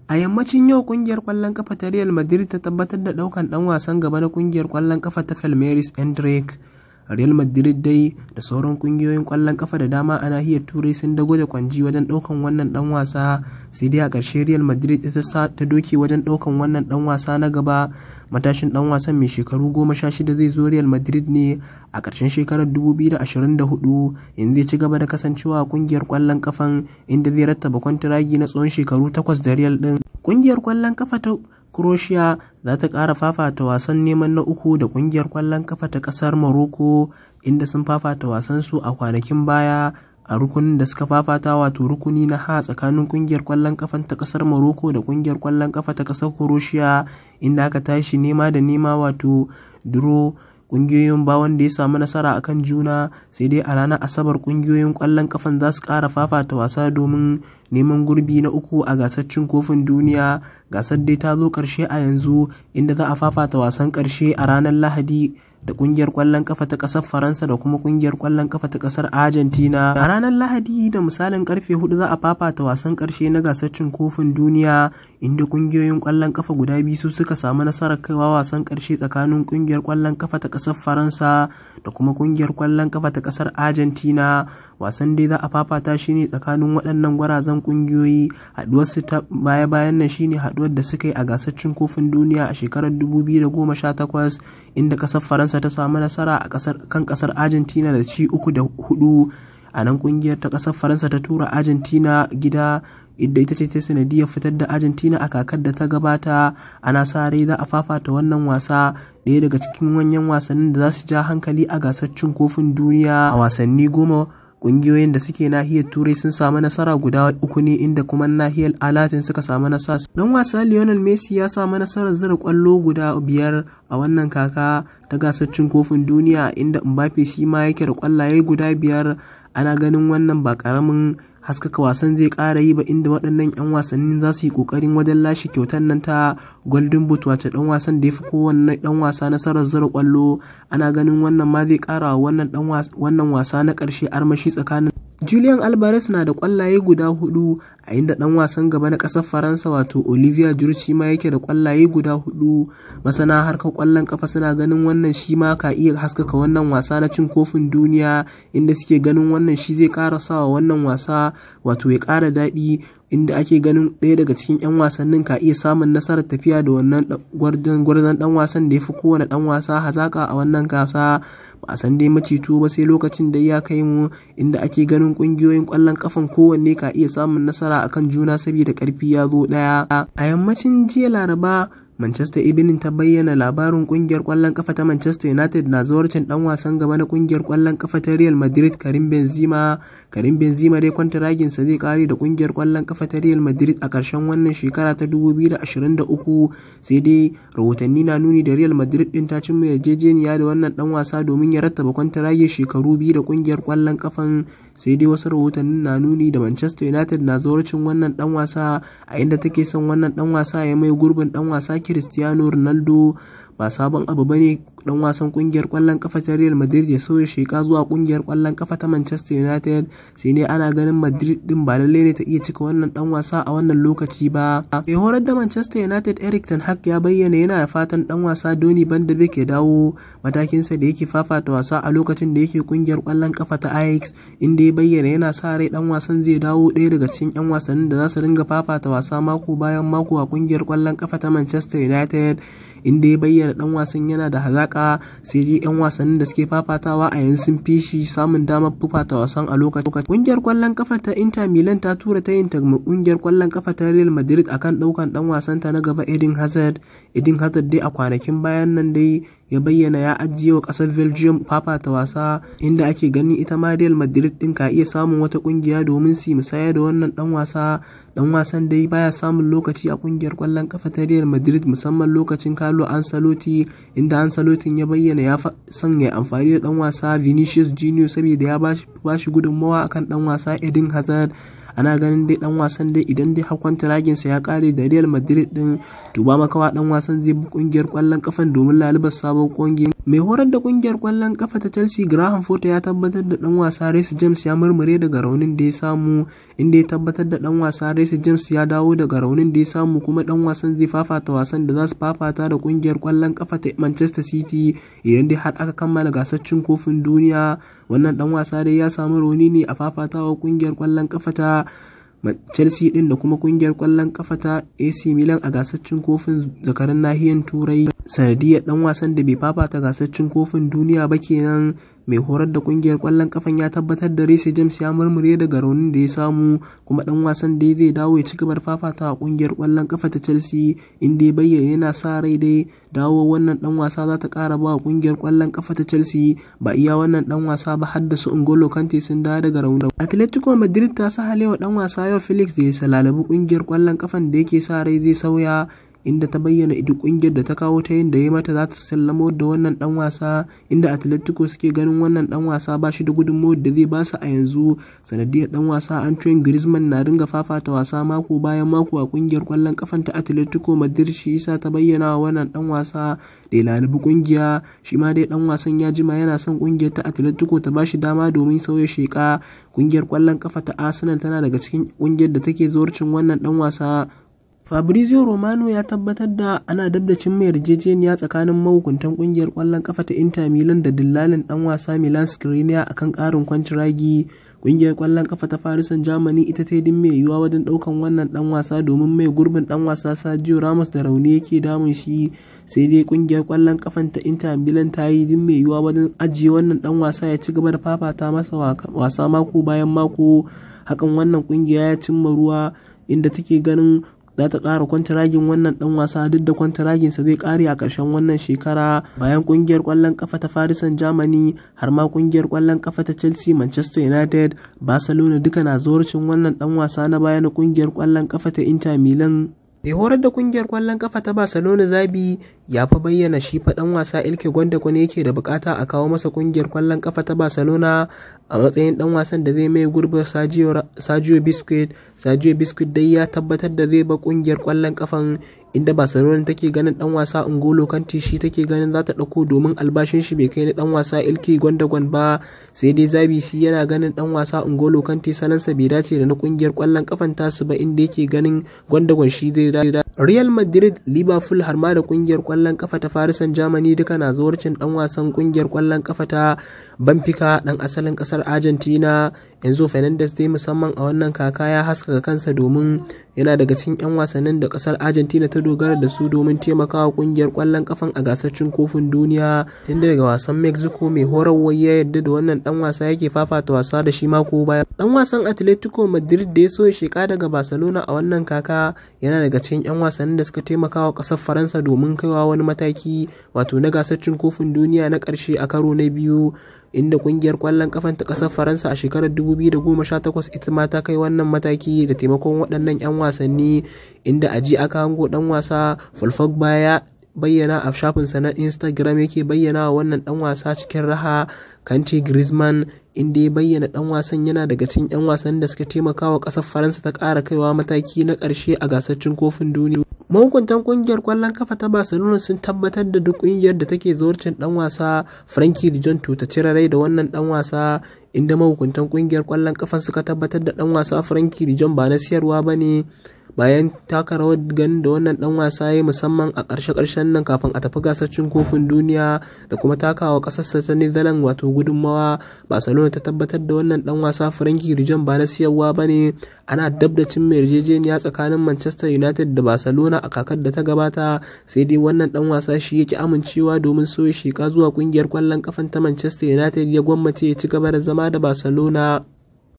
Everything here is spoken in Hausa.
A yammacin yau kungiyar kwallon kafa ta Real Madrid ta tabbatar da daukan dan wasan gaba na kungiyar kwallon kafa ta Palmeiras Endrick. Real Madrid dai da sauran kungiyoyin kwallon kafa da dama a nahiyar Turai sun dago da kwanji wajen daukan wannan dan wasa, sai dai a ƙarshe Real Madrid ta doke wajen daukan wannan dan wasa na gaba. Matashin dan wasan mai shekaru 16 zai zo Real Madrid ne a ƙarshen shekarar 2024, yanzu zai ci gaba da kasancewa a kungiyar kwallon kafan inda zai rattaba kwantiragi na tsawon shekaru 8 da Real din. Kungiyar kwallon kafa ta Croatia za ta ƙara fafata wasan neman na uku da kungiyar kwallon kafa ta ƙasar Morocco, inda sun fafata wasan su a kwanakin baya a rukunin da suka fafata, wato rukuni na H tsakanin kungiyar kwallon kafa ta ƙasar Morocco da kungiyar kwallon kafa ta ƙasar Croatia, inda aka tashi nema da nema, wato draw. Kungiyoyin ba wanda ya samu nasara akan juna, sai dai a ranar Asabar kungiyoyin kwallon kafan za su ƙara fafata wasa domin neman gurbi na uku a gasar cin kofin duniya. Gasar dai ta zo ƙarshe a yanzu, inda za a fafata wasan ƙarshe a ranar Lahadi da kungiyar kwallon kafa ta ƙasar Faransa da kuma kungiyar kwallon kafa ta ƙasar Argentina. A ranar Lahadi da misalin karfe 4 za a fafata wasan ƙarshe na gasar cin kofin duniya, inda kungiyoyin kwallon kafa guda biyu su suka samu nasarar kaiwa wasan ƙarshe tsakanin kungiyar kwallon kafa ta ƙasar Faransa da kuma kungiyar kwallon kafa ta ƙasar Argentina. Wasan dai za a fafata shi ne tsakanin waɗannan gwarazan kungiyoyi. Haɗuwar su ta baya-bayan nan shine haɗuwar da suka yi a gasar cin kofin duniya a shekarar 2018, inda ƙasar Faransa ta samu nasara a kan kasar Argentina da ci 3-4. A nan kungiyar ta kasar Faransa ta tura Argentina gida, idda ita ce ta sanadiyar fitar da Argentina a kakar da ta gabata. Ana sa rai za a fafata wannan wasa, ɗaya daga cikin manyan wasannin da za su ja hankali a gasar cin kofin duniya. A wasanni 10 kungiyoyin da suke nahiyar Turai sun samu nasara guda 3 ne, inda kuma nahiyar Latin suka samu nasara. Dan wasa Lionel Messi ya samu nasarar zira kwallo guda 5 a wannan kaka ta gasar cin kofin duniya, inda Mbappe shi ma yake da kwallaye guda 5. Ana ganin wannan ba karamin haskaka wasan zai ƙara yi ba, inda waɗannan 'yan wasannin za su yi ƙoƙarin wajen lashe kyautar nan ta Golden Boot, wace ɗan wasan da ya fi kowanne ɗan wasa nasarar zura ƙwallo. Ana ganin wannan ma zai ƙara wa wannan wasa na ƙarshe armashi tsakanin. Julian Alvarez na da ƙwallaye guda 4, a inda ɗan wasan gaba na ƙasar Faransa wato Olivier Giroud shi ma yake da ƙwallaye guda 4. Masana harkar ƙwallon ƙafa suna ganin wannan shi ma ka iya haskaka wannan wasa na cin kofin duniya, inda suke ganin wannan shi zai ƙara sawa wannan wasa wato ya ƙara daɗi, inda ake ganin ɗaya daga cikin 'yan wasannin ka iya samun nasarar tafiya da wannan gwarzon ɗan wasan da ya fi kowane ɗan wasa hazaƙa a wannan gasa. Ba a san dai macito ba sai lokacin da ya kai mu, inda ake ganin ƙungiyoyin ƙwallon ƙafan kowanne ka iya samun nasara akan juna saboda ƙarfi ya zo ɗaya. A yammacin jiya Laraba, Manchester Evening ta bayyana labarin kungiyar kwallon kafa ta Manchester United na zawarcin dan wasan gaba na kungiyar kwallon kafa ta Real Madrid Karim Benzema. Karim Benzema dai kwantiragin sa zai kare da kungiyar kwallon kafa ta Real Madrid a ƙarshen wannan shekara ta 2023, sai dai rahotanni na nuni da Real Madrid din ta cimma yarjejeniya da wannan dan wasa domin ya rattaba kwantiragin shekaru 2 da kungiyar kwallon kafan. Sai dai wasu rahotannin na nuni da Manchester United na zawarcin wannan dan wasa, a inda take son wannan dan wasa ya mai gurbin dan wasa Cristiano Ronaldo. Ba sabon abu bane dan wasan kungiyar kwallon kafa ta Real Madrid ya sauya sheka zuwa kungiyar kwallon kafa ta Manchester United, sai dai ana ganin Madrid din ba lalle ne ta iya cika wannan dan wasa a wannan lokaci ba. Mai horar da Manchester United Erik ten Hag ya bayyana yana da fatan dan wasa Donny van de Beek ya dawo matakinsa da yake fafata wasa a lokacin da yake kungiyar kwallon kafa ta Ajax, inda ya bayyana yana sa rai dan wasan zai dawo ɗaya daga cikin 'yan wasannin da za su ringa fafata wasa mako bayan mako a kungiyar kwallon kafa ta Manchester United, inda ya bayyana dan wasan yana da hazaka, sai dai 'yan wasannin da suke fafatawa a yanzu sun fi shi samun damar fafata wasan a lokacin. Kungiyar kwallon kafa ta Inter Milan ta tura ta yin kungiyar kwallon kafa ta Real Madrid akan daukan dan wasan ta na gaba Eden Hazard. Eden Hazard dai a kwanakin bayan nan dai ya bayyana ya ajiye wa kasar Belgium fafata wasa, inda ake ganin ita ma Real Madrid din ka iya samun wata kungiya domin su musaya da wannan dan wasa. Dan wasan dai baya samun lokaci a kungiyar kwallon kafa ta Real Madrid, musamman lokacin Carlo Ancelotti, inda Ancelotti ya bayyana ya son ya amfani da dan wasa Vinicius Junior saboda ya bashi gudunmawa akan dan wasa Eden Hazard. Ana ganin dai dan wasan dai idan dai har kwantiragin sa ya kare da Real Madrid din, to ba makawa dan wasan zai bi kungiyar kwallon kafan domin lalubar sabon kungiyar. Mai horar da kungiyar kwallon kafa ta Chelsea Graham Potter ya tabbatar da dan wasa Reece James ya murmure daga raunin da ya samu, inda ya tabbatar da dan wasa Reece James ya dawo daga raunin da ya samu kuma dan wasan zai fafata wasan da za su fafata da kungiyar kwallon kafa ta Manchester City idan dai har aka kammala gasar cin kofin duniya. Wannan dan wasa dai ya samu rauni ne a fafatawa kungiyar kwallon kafa ta Chelsea din da kuma kungiyar kwallon kafa ta AC Milan a gasar cin kofin zakaran nahiyar Turai. Sanadiyar dan wasan da bai fafata gasar cin kofin duniya ba kenan. Mai horar da kungiyar kwallon kafan ya tabbatar da Reece James ya murmure daga raunin da ya samu kuma dan wasan da zai dawo ya ci gaba da fafata a kungiyar kwallon kafa ta Chelsea, inda ya bayyana yana sa rai dai dawo wannan dan wasa za ta kara ba kungiyar kwallon kafa ta Chelsea ba iya wannan dan wasa ba har da su N'Golo Kante sun dawo daga raunin. Atletico Madrid ta sa halewa dan wasa yau Felix da ya salalabi kungiyar kwallon kafan da yake sa rai zai sauya, inda ta bayyana duk kungiyar da ta kawo ta yin da ya mata za ta sallamo da wannan dan wasa, inda Atletico suke ganin wannan dan wasa ba shi da gudunmawar da zai basu a yanzu. Sanadiyar dan wasa Antoine Griezmann na dinga fafata wasa mako bayan mako a kungiyar kwallon kafan ta Atletico Madrid, shi yasa ta bayyana wa wannan dan wasa da ya lalibi kungiya. Shi ma dai dan wasan ya jima yana son kungiyar ta Atletico ta bashi dama domin sauya sheka. Kungiyar kwallon kafa ta Arsenal tana daga cikin kungiyar da take zuwarcin wannan dan wasa. Fabrizio Romano ya tabbatar da ana dab da cimma yarjejeniya tsakanin mahukuntan kungiyar kwallon kafa ta Inter Milan da dillalin dan wasa Milan Skriniar akan karin kwantiragi. Kungiyar kwallon kafa ta Paris Saint-Germain ita ta yi din mai yiwuwa wajen daukan wannan dan wasa domin mai gurbin dan wasa Sergio Ramos da rauni yake damun shi, sai dai kungiyar kwallon kafan ta Inter Milan ta yi din mai yiwuwa wajen ajiye wannan dan wasa ya ci gaba da fafata masa wasa mako bayan mako. Hakan wannan kungiya ya cimma ruwa, inda take ganin za ta ƙara kwantiragin wannan ɗan wasa duk da kwantiraginsa zai ƙare a ƙarshen wannan shekara. Bayan ƙungiyar ƙwallon ƙafa ta Paris Saint-Germain har ma ƙungiyar ƙwallon ƙafa ta Chelsea, Manchester United, Barcelona duka na zuwarcin wannan ɗan wasa na baya na ƙungiyar ƙwallon ƙafa ta Inter Milan. Mai horar da kungiyar kwallon kafa ta Barcelona Xavi ya fa bayyana shi fa dan wasa Ilkay Gundogan yake da bukata a kawo masa kungiyar kwallon kafa ta Barcelona a matsayin dan wasan da zai mai gurbin Sergio Busquets. Sergio Busquets dai ya tabbatar da zai ba kungiyar kwallon kafan, inda Barcelona take ganin dan wasa N'Golo Kante shi take ganin za ta dauko domin albashin shi bai kai na dan wasa Ilkay Gundogan ba. Sai dai Xavi shi yana ganin dan wasa N'Golo Kante salansa bai dace da na kungiyar kwallon kafan tasu ba, inda yake ganin Gundogan shi zai Real Madrid, Liverpool har ma da kungiyar kwallon kafa ta Paris Saint-Germain duka na zuwarcin dan wasan kungiyar kwallon kafa ta Benfica dan asalin kasar Argentina. Enzo Fernandez dai musamman a wannan kaka ya haskaka kansa domin yana daga cikin 'yan wasannin da kasar Argentina ta dogara da su domin taimakawa kungiyar kwallon kafan a gasar cin kofin duniya. Tun daga wasan Mexico mai horarwa ya yarda da wannan dan wasa yake fafata wasa da shi mako baya. Dan wasan Atletico Madrid da ya so ya sheka daga Barcelona a wannan kaka yana daga cikin 'yan wasannin da suka taimakawa kasar Faransa domin kaiwa wani mataki wato na gasar cin kofin duniya na karshe a karo na biyu, inda kungiyar kwallon kafan ta kasar Faransa a shekarar 2018 ita ma ta kai wannan mataki da taimakon waɗannan 'yan wasanni, inda aji aka hango dan wasa Paul Pogba ya bayyana a shafinsa na Instagram yake bayyana wa wannan dan wasa cikin raha Kante Griezmann, inda ya bayyana dan wasan yana daga cikin 'yan wasan da suka taimaka wa ƙasar Faransa ta ƙara kaiwa mataki na ƙarshe a gasar cin kofin duniya. Mahukuntan kungiyar kwallon kafa ta Barcelona sun tabbatar da duk kungiyar da take zuwarcin dan wasa Frenkie de Jong ta cire rai da wannan dan wasa, inda mahukuntan kungiyar kwallon kafa suka tabbatar da dan wasa Frenkie de Jong ba na siyarwa bane bayan taka rawar ganin da wannan dan wasa ya musamman a ƙarshen nan kafin a tafi gasar cin kofin duniya da kuma takawa ƙasarsa ta Netherlands wato gudunmawa. Barcelona ta tabbatar da wannan dan wasa Frenkie de Jong ba na siyarwa bane. Ana dab da cin yarjejeniya tsakanin Manchester United da Barcelona a kakar da ta gabata, sai dai wannan dan wasa shi yake amincewa domin so ya sheka zuwa kungiyar kwallon kafan ta Manchester United, ya gwammace ya ci gaba da zama da Barcelona.